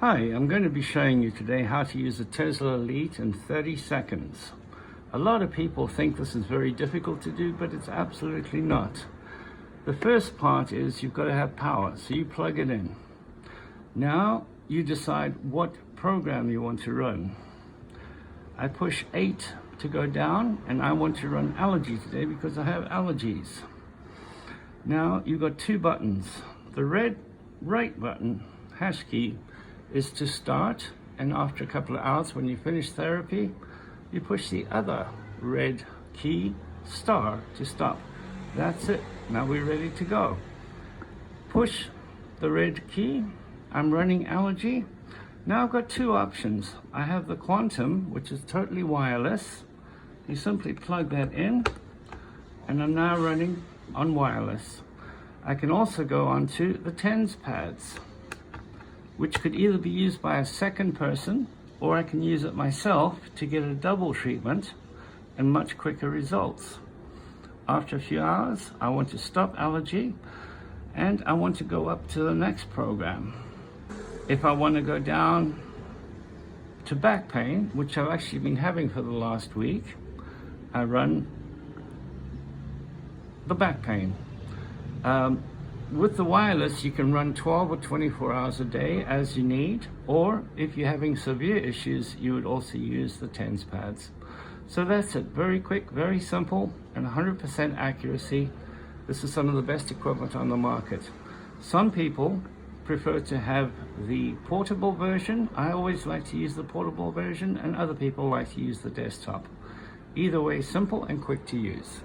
Hi, I'm going to be showing you today how to use a Tesla Elite in 30 seconds. A lot of people think this is very difficult to do, but it's absolutely not. The first part is you've got to have power, so you plug it in. Now you decide what program you want to run. I push 8 to go down, and I want to run allergy today because I have allergies. Now you've got two buttons. The red right button, hash key, is to start, and after a couple of hours when you finish therapy, you push the other red key, star, to stop. That's it. Now we're ready to go. Push the red key. I'm running allergy. Now I've got two options. I have the Quantum, which is totally wireless. You simply plug that in, and I'm now running on wireless. I can also go on to the TENS pads, which could either be used by a second person, or I can use it myself to get a double treatment and much quicker results. After a few hours, I want to stop allergy, and I want to go up to the next program. If I want to go down to back pain, which I've actually been having for the last week, I run the back pain. With the wireless, you can run 12 or 24 hours a day as you need, or if you're having severe issues, you would also use the TENS pads. So that's it. Very quick, very simple, and 100% accuracy. This is some of the best equipment on the market. Some people prefer to have the portable version. I always like to use the portable version, and other people like to use the desktop. Either way, simple and quick to use.